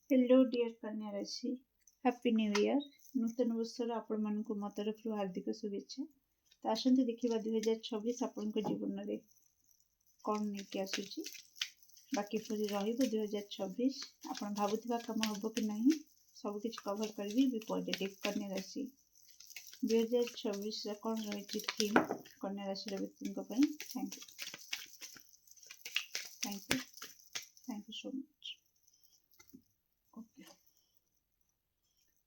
Hello dear कन्या राशि, happy new year. नूतन वर्षर आपण मानक मो तरफ हार्दिक शुभेच्छा। तो आसते देखा 2026 आपण जीवन में कौन नहीं आसूची। बाकी पूरी रही 2026 आप भावुवा कम हम कि ना सबकि कभर करी भी पॉजिटिव। कन्या राशि 2026 कौन रही थीम कन्या राशि व्यक्ति। Thank you thank you thank you so much. Okay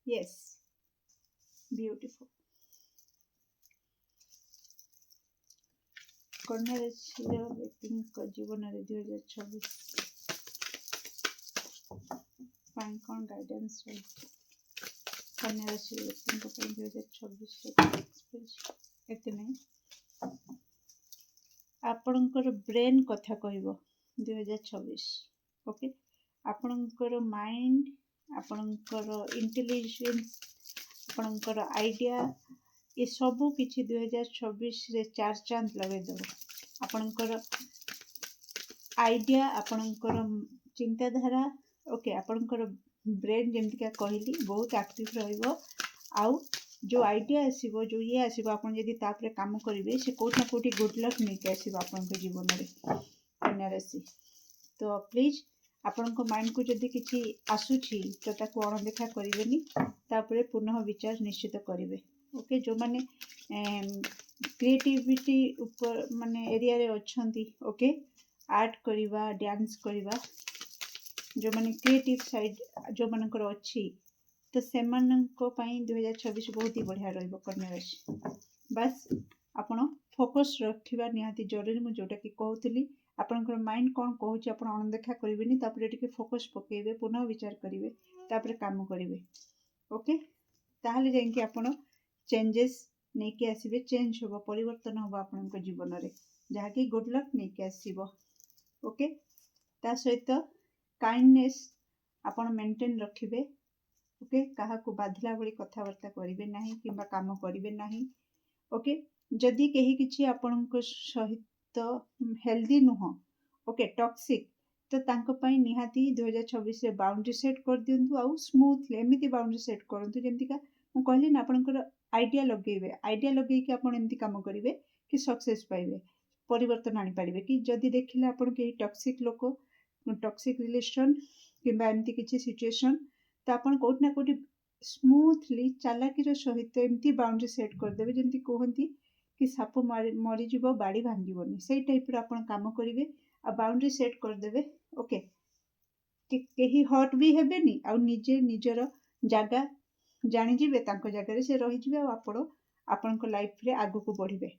yes beautiful. कन्या राशि व्यक्ति जीवन में 2026 कौन गाइडेंस रही कन्या राशि व्यक्ति 2026 एते नहीं आपणकर ब्रेन कथा कहब 2026। ओके आपणकर माइंड आपणकर इंटेलिजेंस आपणकर आइडिया ये सबू किछि 2026 रे चार चांद लगे दो। आपणकर आइडिया आपणकर चिंताधारा ओके आपणकर ब्रेन जमती कहली बहुत एक्टिव रहिबो। आउ जो आइडिया आसीबो जो ये आसीबो आपन जदी तापरे काम करिवे से कोठा कोठी गुड लक नहीं के आसीबो आपन के जीवन रे कन्या राशि। तो प्लीज आपन को माइंड को जदी किछि आसुछि तो ताको अणदेखा करिवेनी तापरे पुनः विचार निश्चित करिवे। ओके जो माने क्रिएटिविटी ऊपर माने एरिया रे अछंती ओके आर्ट करिवा डांस करिवा जो माने क्रिएटिव साइड जो मानकर अछि तो सेमाननको पई 2026 बहुत ही बढ़िया रहिबो कन्या राशि। बस आपण फोकस रखिबा निहाती जरूरी। मु जोटा कि कहउतली आपनकर माइंड कोन कहउछि आपण अनदेखा करिवेनी तापरे टिके फोकस पकेइबे पुनः विचार करिवे तापरे काम करिवे। ओके ताहले जेंकि आपण चेंजेस नेके आसीबे चेंज होबो परिवर्तन होबो आपनक जीवन रे जहा कि गुड लक नेके आसीबो। ओके ता सहित काइंडनेस आपण मेंटेन रखिबे। ओके कहा को बाधिला बड़ी कथबार्ता करिवे नाही किंबा काम करिवे नाही। ओके जदि केही किछि आपनक सहित हेल्दी नुह ओके टॉक्सिक तो तांको पई निहाती 2026 रे बाउंड्री सेट कर दियंतु आउ स्मूथली एमिति बाउंड्री सेट करंतु जेमतिका मु कहली ना आपनकर आइडिया लगे कि आपण एमिति काम करिवे कि सक्सेस पाइबे परिवर्तन आनी पारिबे। कि जदि देखिले आपण के टॉक्सिक लोक टॉक्सिक रिलेशन किंबा एमिति किछि सिचुएशन तो आपण कोठ ना कोठी स्मूथली चालाकीर सहित एमती बाउंड्री सेट करदेवे जेमती कहती कि साप मरी जीव बाड़ी भांगीबनी से टाइप आपण काम करेंगे आ बाउंड्री सेट करदेवे। ओके कहीं हट भी हेबेनी आ निजे निजर जगह जानीजे जगह से रहीजे आपण लाइफ रे आगु को बढ़े।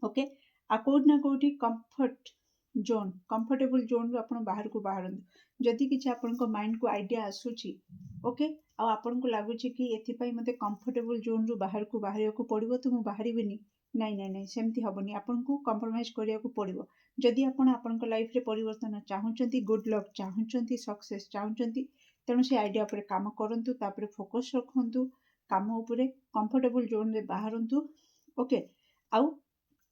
ओके आ कोठ ना कोठी कंफर्टेबल जोन रू बाहर को बाहर जदि किसी आपण माइंड को आइडिया आसूची ओके आपन को लगुच कि एथिपाई मते कंफर्टेबल जोन रू बाहर को बाहर को पड़ो तो मुझे बाहर नहीं नहीं नहीं सेमती हेनी आपन को कंप्रोमाइज करिया को पड़ो। जदि आपण लाइफ रे परिवर्तन चाहूँगी गुड लक चाहूँगी सक्सेस चाहूँगी तेणु से आइडिया पर काम करंतु तापरे फोकस रखंतु काम उपरे कंफर्टेबल जोन रे बाहरंतु। ओके आउ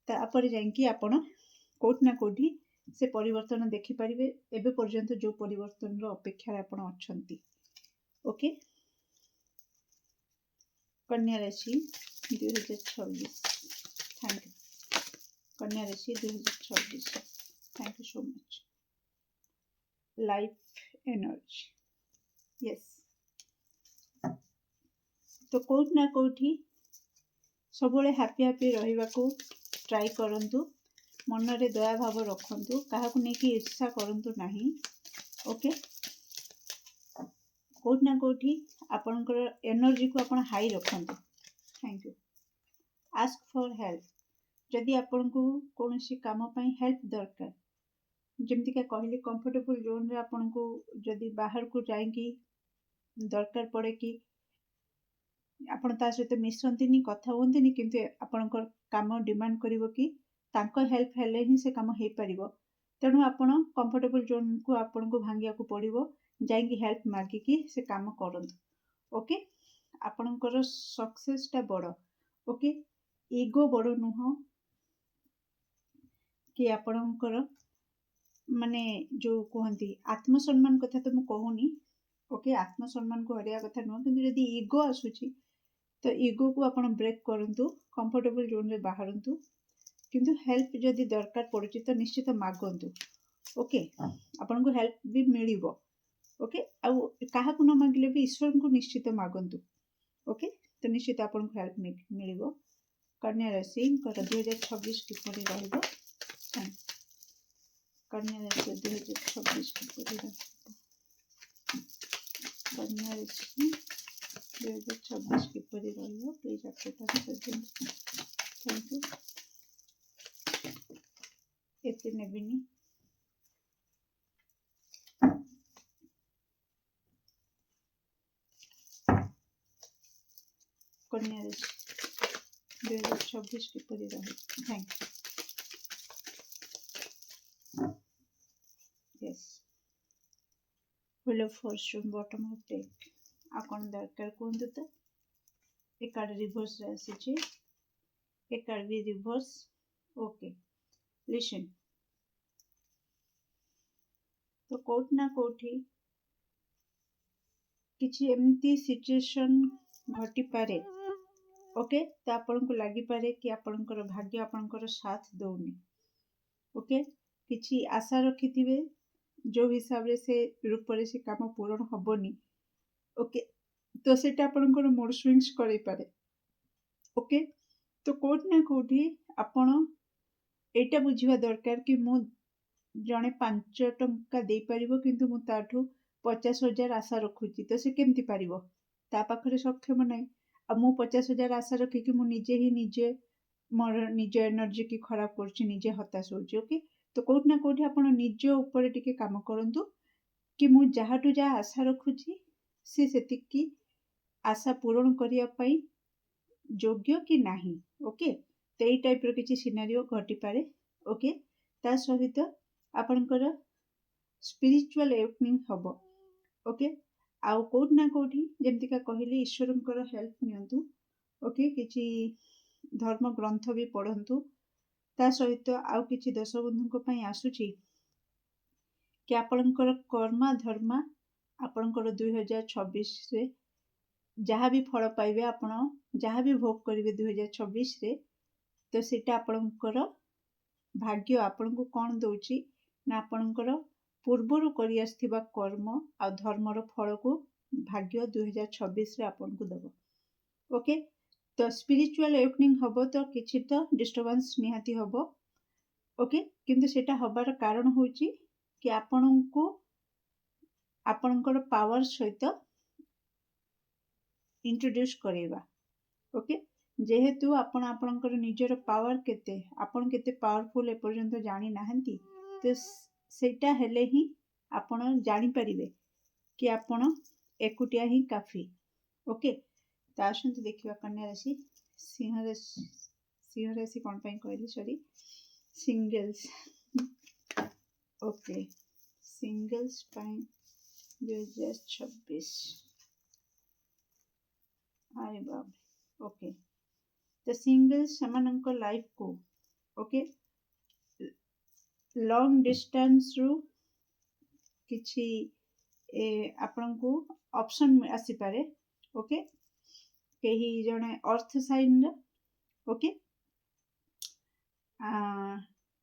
तापर जाइंकी आपण कोठ ना कोठी से परिवर्तन देखि परिबे एबे पर्यंत जो परिवर्तन रो अपेक्षा रे आपण अछंती। ओके कन्या राशि 2026 थैंक यू कन्या राशि 2026 thank you so much. Life energy yes तो कोठ ना कोठी सबले हैप्पी हैप्पी रहिबा को ट्राई करंतु मन रे दया भाव रखंतु काहा को नेकी ईर्ष्या करंतु नाही। ओके कोठ ना कोठी आपनकर एनर्जी को आपण हाई रखंतु। Thank you ask for help जदि आपन को कोनोसी काम पई हेल्प दरकार जेमति का कहली कंफर्टेबल जोन रे आपन को जदि बाहर को जाइकी दरकार पड़े कि आपण ता सहित मिसंतिनी कथा होंतिनी किंतु आपनकर काम डिमांड करिवो कि तांको हेल्प हेले ही से काम हे परिबो तेणु आपण कंफर्टेबल जोन को आपन को भांगिया को पड़िबो जाइकी हेल्प मागी कि से काम करंतु। ओके आपनकर सक्सेस ता बड़ ओके ईगो बड़ नुह कि आपनकर माने जो कहती आत्मसम्मान कथा तो मु कहूनी ओके आत्मसम्मान को हरिया कथा नुह कि जदि इगो आसूची तो इगो को आपण ब्रेक करंतु कंफर्टेबल जोन रे बाहरंतु किंतु हेल्प जदि दरकार पड़ुची तो निश्चित मागंतु ओके आपण को हेल्प भी मिलिबो ओके आउ काहा को न मागिले भी ईश्वर को निश्चित मागंतु ओके तो निश्चित आपण को हेल्प मिलिबो कन्या राशि 2026 किपरि रहइबो कन्या राशि 2026 किपरि रहइबो कन्या राशि 2026 किपरि रहइबो प्लीज आपको थैंक यू एते नेबिनी कन्या राशि 2026 किपरि रहइबो thank you yes Wheel of Fortune bottom of deck आपण दरकार कोन तो एक कार्ड रिवर्स रे आसीची एक कार्ड भी रिवर्स ओके लिसन तो कोट ना कोठी किछि एमती सिचुएशन घटी पारे ओके तो आपण को लागि पारे कि आपणकर भाग्य आपणकर साथ दउनी ओके किछि आशा रखिथिबे जो हिसाब रे से रूप रे से काम पूर्ण हबनी ओके तो सेटा आपणकर मूड स्विंग्स करै पारे ओके तो कोट ना कोठी आपण एटा बुझिबा दरकार कि मु जणे 5 टंका दे परिबो किंतु मु ताठू 50,000 आशा रखुची तो से केमती पारिबो ता पाखरे सक्षम नै आ मु 50,000 आशा रखी कि मु निजे मोर निज एनर्जी की खराब करछि निजे हताश होछि ओके तो कोट ना कोठी आपण निज ऊपर टिके काम करंतु कि मु जहाटू जा आशा रखुची से सेतिकी आशा पूर्ण करिया पई योग्य कि नाही ओके तो एई टाइप रो किछि सिनेरियो घटी पारे ओके ता सहित आपनकर स्पिरिचुअल एवकनिंग हबो ओके आउ कोट ना कोठी जेमति का कहली ईश्वरंकर हेल्प नियंतु ओके किछि धर्म ग्रंथ भी पढ़ंतु ता सहित आउ किछि दश बंधुक पई आसुची कि आपनकर कर्मा धर्मा आपनकर 2026 रे जहाँ भी फल पाइबे आपण जहाँ भी भोग करिवे 2026 रे तो सेटा आपनकर भाग्य आपण को कोन दउची ना आपनकर पूर्वरु करि आस्थिबा कर्म आ धर्मर फल को भाग्य 2026 रे आपण को दबो ओके तो स्पिरिचुअल एवकनिंग हबो तो किछि तो डिस्टर्बेंस निहाती हबो ओके किंतु सेटा हबार कारण होची कि आपण को आपनकर पावर सहित इंट्रोड्यूस करेबा ओके जेहेतु आपण आपनकर निजर पावर केते आपण केते पावरफुल ए पर्यंत जानि नाहंती तो सेटा हेले ही आपण जानि परिबे कि आपण एकुटिया ही काफी ओके तो आसंतु देखिबा कन्या राशि सिंह राशि कोन पई कहली सॉरी सिंगल्स ओके सिंगल्स पई 2026 अरे बाप ओके तो सिंगल्स समानंक लाइफ को ओके लॉन्ग डिस्टेंस रु किछि आपण को ऑप्शन आसी पारे ओके केही जणे earth sign okay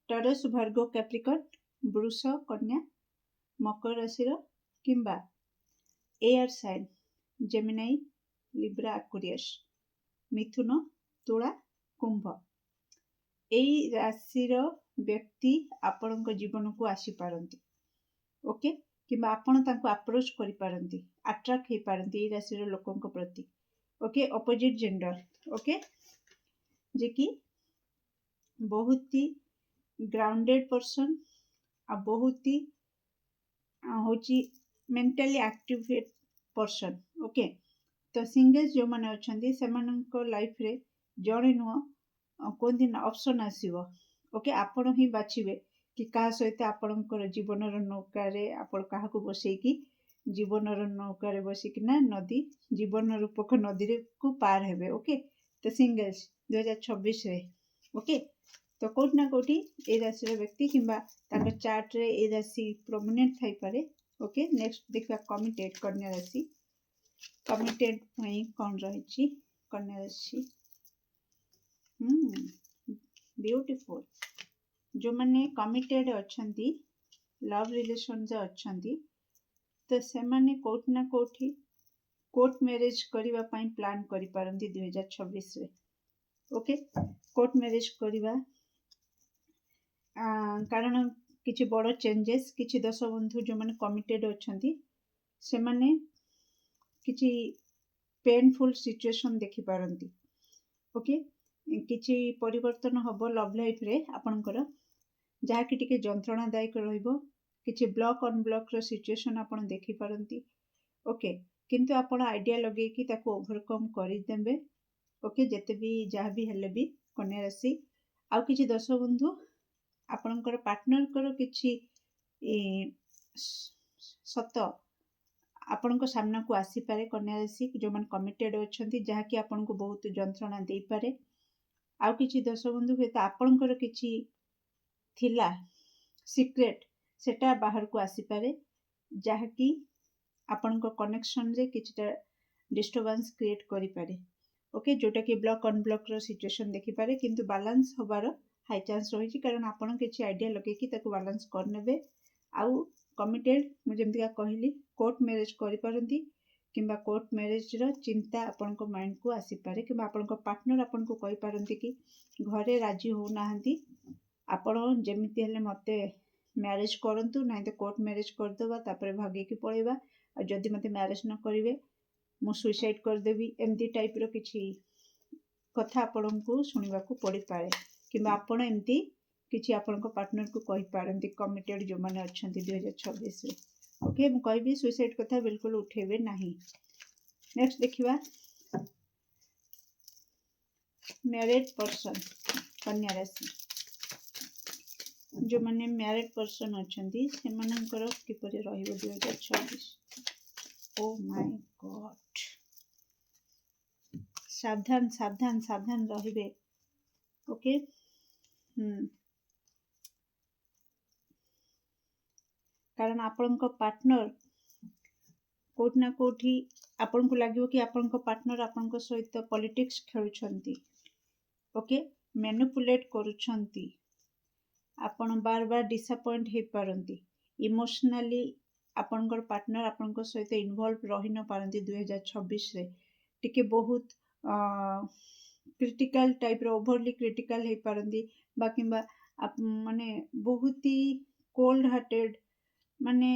Taurus Virgo Capricorn वृष कन्या मकर राशि किंबा air sign Gemini Libra Aquarius मिथुन तुला कुंभ एई राशि व्यक्ति आपणक जीवन को आसी पारंती ओके किंबा आपण तांको अप्रोच करि पारंती अट्रैक्ट हे पारंती एई राशि लोकंक प्रति ओके ऑपोजिट जेंडर ओके जे कि बहुत ही ग्राउंडेड पर्सन आ बहुत ही होची मेंटली एक्टिव पर्सन ओके तो सिंगल्स जो माने अछंती सेमानंक लाइफ रे जणे नुह कोन दिन ऑप्शन आसीबो ओके आपण ही बाछिबे कि का सहित आपणकर जीवनर नौका रे आपण काहा को बसई कि जीवनर नौका रे बसी कि ना नदी जीवन रूपक नदी रे को पार हेबे ओके तो सिंगल्स 2026 रे ओके तो कोट ना कोटी ए राशि रे व्यक्ति किंबा ताकर चार्ट रे ए राशि प्रोमिनेंट थाई पारे ओके नेक्स्ट देखा कमिटेड कन्या राशि कमिटेड कौन रही कन्या राशि ब्यूटीफुल जो मैंने कमिटेड अच्छी लव रिलेशन अच्छी तो से मैंने कोट ना कोठी कोर्ट मैरिज करने प्लान करी पारंती 2026 रे ओके कोर्ट मैरिज करवा कारण किसी बड़ चेंजेस किसी दश बंधु जो मैंने कमिटेड अच्छी से माने किसी पेनफुल सिचुएशन देखि पारंती ओके किसी परिवर्तन हम लव लाइफ रे आपणकर जहाँकि टिके जंत्रणादायक रहिबो किसी ब्लॉक अनब्लॉक रो सिचुएशन आपण देखि पारंती ओके किंतु आपण आइडिया लगे कि ताको ओवरकम करदेवे ओके जिते भी जहाँ भी हेले भी कन्या राशि आउ किसी दश बंधु आपणकर पार्टनर कर किसी सत आपण सामना को आसीपारे कन्या राशि जो मैंने कमिटेड अच्छा जहाँकि आपन को बहुत जंत्रणा दे पारे आउ किसी दश बंधु हे आपणकर किसी थिला सीक्रेट सेटा बाहर को आसीपारे जहाँकि आपण कनेक्शन रे किछटा डिस्टर्बेंस क्रिएट करि पारे ओके जोटा कि ब्लॉक अनब्लॉक रो सिचुएशन देखि पारे किंतु बैलेंस होबार हाई चांस रही कारण आपण किछि आइडिया लगे कि ताको बैलेंस करनेबे आउ कमिटेड मु जेमतिका कहली कोर्ट मैरिज करि पारंती किंबा कोर्ट मैरिज रो चिंता आपण माइंड को आसी पारे किंबा आपण पार्टनर आपण को कहि पारंती कि घरे राजी हो नाहंती आपण जेमिति हेले मते मैरिज करंतु नाही तो कोर्ट मैरिज करदबा तापर भागे कि पळेबा जदि मते मैरिज न करिवे मु सुइसाइड करदेवी एमती टाइप रो किछि कथा आपण को सुनिबा को पड़ी पारे किंबा आपण एमती किछि आपण को पार्टनर को कहि पारंती कमिटेड जो माने अछंती 2026 रे ओके मु कहबी सुइसाइड कथा बिल्कुल उठेबे नाही नेक्स्ट देखिबा मैरिड पर्सन कन्या राशि जो माने मैरिड पर्सन अछंती से मानकर किपरि रहिबो 2026 ओ माय गॉड सावधान सावधान सावधान रहिबे ओके कारण आपण को पार्टनर कोट ना कोठी आपण को लागो कि आपण को पार्टनर आपण को सहित पॉलिटिक्स खेलुछंती ओके मैनिपुलेट करूछंती आपण बार बार डिसअपॉइंट हे पारंती इमोशनली आपणकर पार्टनर आपणको सहित इन्वॉल्व रही न पारंती 2026 रे टिके बहुत क्रिटिकल टाइप रो ओवरली क्रिटिकल हे पारंती बाकी माने बहुत ही कोल्ड हार्टेड माने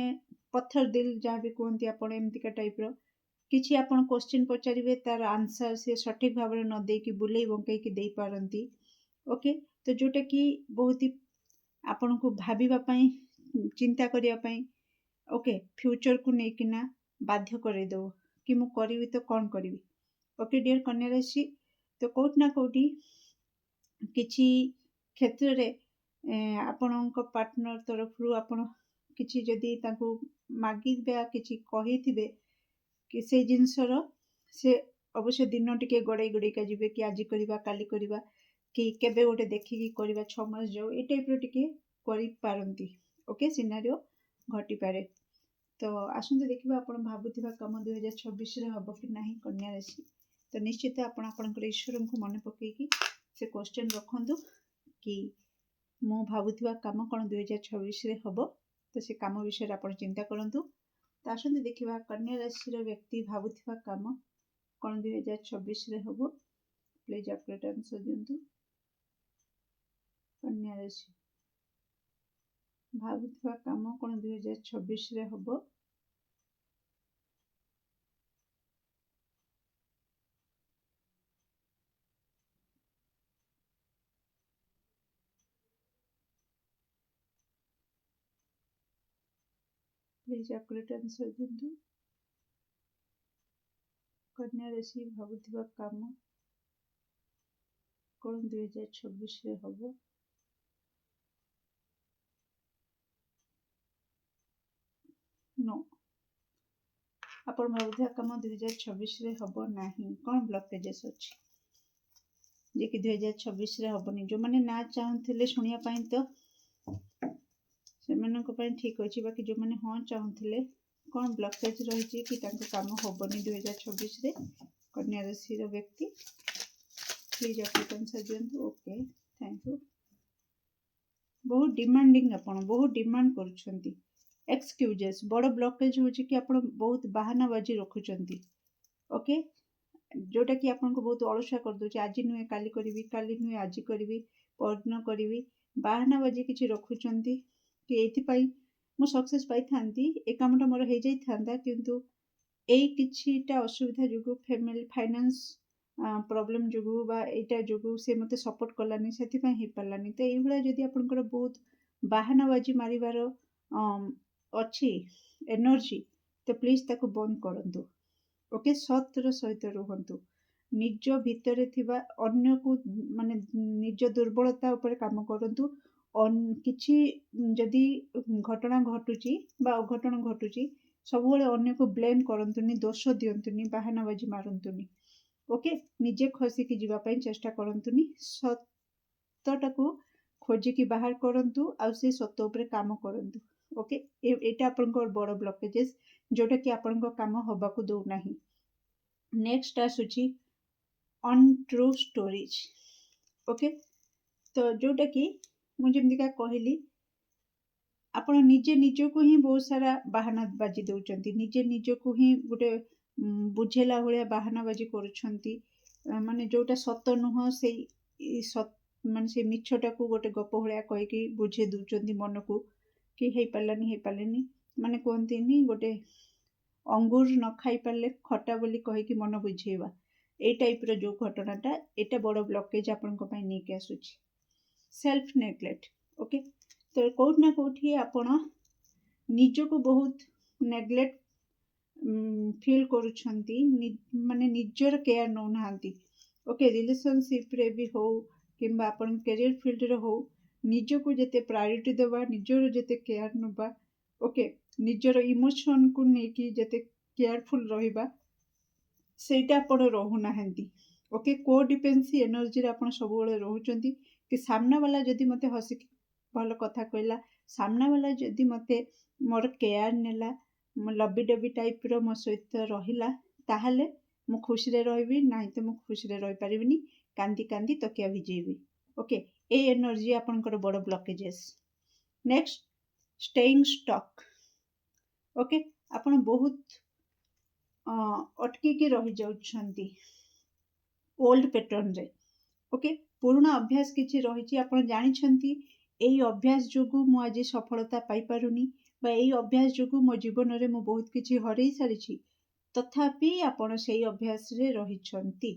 पत्थर दिल जहाँ भी कहते आपण एमतिका टाइप रो किछि आपण क्वेश्चन पचारिबे तार आंसर से सठिक भाव में न दे कि बुले बंकई कि दे पारंती ओके तो जोटा कि बहुत ही आपण को भाबिबा पई चिंता करिया पई ओके फ्यूचर को लेकिना बाध्य कर दो कि मु करी तो कौन करी ओके डियर कन्या राशि तो कोट ना कोटी किछि क्षेत्र रे आपण पार्टनर तरफ रु आपण किछि जदी ताको मागिबा किछि कहिथिबे कि से जिनसर से अवश्य दिन टिके गड़े गड़े का जिबे कि आज करिबा काली करिबा कि केबे गोटे देखिकी करिबा 6 मास जाऊ ए टाइप रो टिके करि पारंती ओके सिनारियो घटी पारे तो आसंते देखिबा आपण भाबुथिबा काम 2026 रे हबो कि नाही कन्या राशि तो निश्चित आपण आपनकर ईश्वर को मन पकई कि से क्वेश्चन रखंतु कि मो भाबुथिबा काम कोन 2026 रे हबो तो से काम विषय आपण चिंता करंतु तो आसंते देखिबा कन्या राशि रो व्यक्ति भाबुथिबा काम कोन 2026 रे हबो प्लीज अपडेट आंसर दियंतु कन्या राशि भाबुथिबा काम कोन 2026 रे हबो प्लीज अपडेट आंसर दियंतु कन्या राशि भाबुथिबा काम कोन 2026 रे हबो नो आपण भाबुथिबा काम 2026 रे हबो नाही कोन ब्लॉकेजेस अछि जे कि 2026 रे हबनी जो माने ना चाहथिले सुनिया पई तो से ଏମାନଙ୍କ ପାଇଁ ଠିକ୍ ଅଛି। ବାକି ଯେଉଁମାନେ ହଁ ଚାହୁଁଥିଲେ କ'ଣ ବ୍ଲକେଜ୍ ରହିଛି କି ତାଙ୍କ କାମ ହେବନି 2026ରେ କନ୍ୟା ରାଶିର ବ୍ୟକ୍ତି, ପ୍ଲିଜ୍ ଆପ୍ଲିକାନ୍ସ ଦିଅନ୍ତୁ। Okay, thank you. ବହୁତ ଡିମାଣ୍ଡିଂ, ଆପଣ ବହୁତ ଡିମାଣ୍ଡ କରୁଛନ୍ତି। ଏକ୍ସକ୍ୟୁଜେସ୍, ବଡ଼ ବ୍ଲକେଜ୍ ହେଉଛି କି ଆପଣ ବହୁତ ବାହାନାବାଜି ରଖୁଛନ୍ତି। ଓକେ, ଯେଉଁଟାକି ଆପଣଙ୍କୁ ବହୁତ ଅଳସୁଆ କରିଦେଉଛି। ଆଜି ନୁହେଁ କାଲି କରିବି, କାଲି ନୁହେଁ ଆଜି କରିବି, ପରଦିନ କରିବି, ବାହାନାବାଜି କିଛି ରଖୁଛନ୍ତି କି ଏଇଥିପାଇଁ ମୁଁ ସକ୍ସେସ୍ ପାଇଥାନ୍ତି, ଏ କାମଟା ମୋର ହେଇଯାଇଥାନ୍ତା, କିନ୍ତୁ ଏଇ କିଛିଟା ଅସୁବିଧା ଯୋଗୁଁ, ଫ୍ୟାମିଲି ଫାଇନାନ୍ସ ପ୍ରୋବ୍ଲେମ୍ ଯୋଗୁଁ ବା ଏଇଟା ଯୋଗୁଁ ସେ ମୋତେ ସପୋର୍ଟ କଲାନି, ସେଥିପାଇଁ ହେଇପାରିଲାନି। ତ ଏଇଭଳିଆ ଯଦି ଆପଣଙ୍କର ବହୁତ ବାହାନାବାଜି ମାରିବାର ଅଛି ଏନର୍ଜି, ତ ପ୍ଲିଜ୍ ତାକୁ ବନ୍ଦ କରନ୍ତୁ। ଓକେ, ସତ୍ର ସହିତ ରୁହନ୍ତୁ। ନିଜ ଭିତରେ ଥିବା ଅନ୍ୟକୁ ମାନେ ନିଜ ଦୁର୍ବଳତା ଉପରେ କାମ କରନ୍ତୁ। କିଛି ଯଦି ଘଟଣା ଘଟୁଛି ବା ଅଘଟଣ ଘଟୁଛି, ସବୁବେଳେ ଅନ୍ୟକୁ ବ୍ଲେମ୍ କରନ୍ତୁନି, ଦୋଷ ଦିଅନ୍ତୁନି, ବାହାନାବାଜି ମାରନ୍ତୁନି। ଓକେ, ନିଜେ ଖସିକି ଯିବା ପାଇଁ ଚେଷ୍ଟା କରନ୍ତୁନି। ସତଟାକୁ ଖୋଜିକି ବାହାର କରନ୍ତୁ ଆଉ ସେ ସତ ଉପରେ କାମ କରନ୍ତୁ। ଓକେ, ଏଇଟା ଆପଣଙ୍କର ବଡ଼ ବ୍ଲକେଜେସ୍ ଯେଉଁଟାକି ଆପଣଙ୍କ କାମ ହେବାକୁ ଦେଉନାହିଁ। ନେକ୍ସଟ ଆସୁଛି ଅନଟ୍ରୁ ଷ୍ଟୋରିଜ୍। ଓକେ, ତ ଯେଉଁଟାକି ମୁଁ ଯେମିତିକା କହିଲି, ଆପଣ ନିଜେ ନିଜକୁ ହିଁ ବହୁତ ସାରା ବାହାନାବାଜି ଦେଉଛନ୍ତି। ନିଜେ ନିଜକୁ ହିଁ ଗୋଟେ ବୁଝେଇଲା ଭଳିଆ ବାହାନାବାଜି କରୁଛନ୍ତି। ମାନେ ଯେଉଁଟା ସତ ନୁହଁ ସେଇ ମାନେ ସେ ମିଛଟାକୁ ଗୋଟେ ଗପ ଭଳିଆ କହିକି ବୁଝେଇ ଦେଉଛନ୍ତି ମନକୁ କି ହେଇପାରିଲାନି। ମାନେ କୁହନ୍ତିନି, ଗୋଟେ ଅଙ୍ଗୁର ନ ଖାଇପାରିଲେ ଖଟା ବୋଲି କହିକି ମନ ବୁଝେଇବା। ଏଇ ଟାଇପ୍ର ଯେଉଁ ଘଟଣାଟା, ଏଇଟା ବଡ଼ ବ୍ଲକେଜ୍ ଆପଣଙ୍କ ପାଇଁ ନେଇକି ଆସୁଛି। Self neglect. ଓକେ, ତ କେଉଁଠି ନା କେଉଁଠି ଆପଣ ନିଜକୁ ବହୁତ ନେଗ୍ଲେକ୍ଟ ଫିଲ୍ କରୁଛନ୍ତି, ମାନେ ନିଜର କେୟାର ନେଉନାହାନ୍ତି। ଓକେ, ରିଲେସନସିପ୍ରେ ବି ହଉ କିମ୍ବା ଆପଣଙ୍କ କ୍ୟାରିୟର ଫିଲ୍ଡରେ ହଉ, ନିଜକୁ ଯେତେ ପ୍ରାୟୋରିଟି ଦେବା, ନିଜର ଯେତେ କେୟାର ନେବା, ଓକେ, ନିଜର ଇମୋସନକୁ ନେଇକି ଯେତେ କେୟାରଫୁଲ୍ ରହିବା, ସେଇଟା ଆପଣ ରହୁନାହାନ୍ତି। ଓକେ, କୋଡିପେନ୍ସି ଏନର୍ଜିରେ ଆପଣ ସବୁବେଳେ ରହୁଛନ୍ତି। କି ସାମ୍ନାବାଲା ଯଦି ମୋତେ ହସିକି ଭଲ କଥା କହିଲା, ସାମ୍ନାବାଲା ଯଦି ମୋତେ ମୋର କେୟାର ନେଲା, ଲବି ଡବି ଟାଇପ୍ର ମୋ ସହିତ ରହିଲା, ତାହେଲେ ମୁଁ ଖୁସିରେ ରହିବି, ନାହିଁ ତ ମୁଁ ଖୁସିରେ ରହିପାରିବିନି, କାନ୍ଦି କାନ୍ଦି ତକିଆ ଭିଜେଇବି। ଓକେ, ଏଇ ଏନର୍ଜି ଆପଣଙ୍କର ବଡ଼ blockages. Next, staying stuck. Okay, ଆପଣ ବହୁତ ଅଟକିକି ରହିଯାଉଛନ୍ତି ଓଲ୍ଡ ପ୍ୟାଟର୍ନରେ। ଓକେ, ପୁରୁଣା ଅଭ୍ୟାସ କିଛି ରହିଛି। ଆପଣ ଜାଣିଛନ୍ତି ଏଇ ଅଭ୍ୟାସ ଯୋଗୁଁ ମୁଁ ଆଜି ସଫଳତା ପାଇପାରୁନି, ବା ଏଇ ଅଭ୍ୟାସ ଯୋଗୁଁ ମୋ ଜୀବନରେ ମୁଁ ବହୁତ କିଛି ହରେଇ ସାରିଛି, ତଥାପି ଆପଣ ସେଇ ଅଭ୍ୟାସରେ ରହିଛନ୍ତି।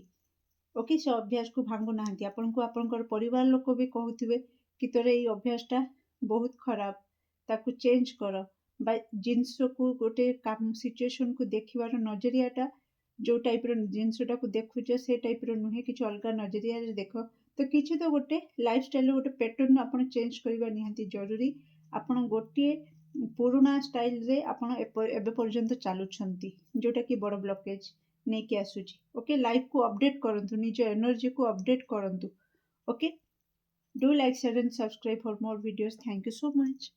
ଓକେ, ସେ ଅଭ୍ୟାସକୁ ଭାଙ୍ଗୁନାହାନ୍ତି। ଆପଣଙ୍କୁ ଆପଣଙ୍କର ପରିବାର ଲୋକ ବି କହୁଥିବେ କି ତୋର ଏଇ ଅଭ୍ୟାସଟା ବହୁତ ଖରାପ, ତାକୁ ଚେଞ୍ଜ କର। ବା ଜିନିଷକୁ ଗୋଟେ ସିଚୁଏସନକୁ ଦେଖିବାର ନଜରିଆଟା ଯେଉଁ ଟାଇପ୍ର ଜିନିଷଟାକୁ ଦେଖୁଛ ସେ ଟାଇପ୍ର ନୁହେଁ, କିଛି ଅଲଗା ନଜରିଆରେ ଦେଖ। ତ କିଛି ତ ଗୋଟେ ଲାଇଫଷ୍ଟାଇଲର ଗୋଟେ ପ୍ୟାଟର୍ନ ଆପଣ ଚେଞ୍ଜ କରିବା ନିହାତି ଜରୁରୀ। ଆପଣ ଗୋଟିଏ ପୁରୁଣା ଷ୍ଟାଇଲରେ ଆପଣ ଏବେ ପର୍ଯ୍ୟନ୍ତ ଚାଲୁଛନ୍ତି, ଯେଉଁଟାକି ବଡ଼ ବ୍ଲକେଜ୍ ନେଇକି ଆସୁଛି। ଓକେ, ଲାଇଫକୁ ଅପଡେଟ୍ କରନ୍ତୁ, ନିଜ ଏନର୍ଜିକୁ ଅପଡେଟ୍ କରନ୍ତୁ। Okay, do like, share and subscribe for more videos. Thank you so much.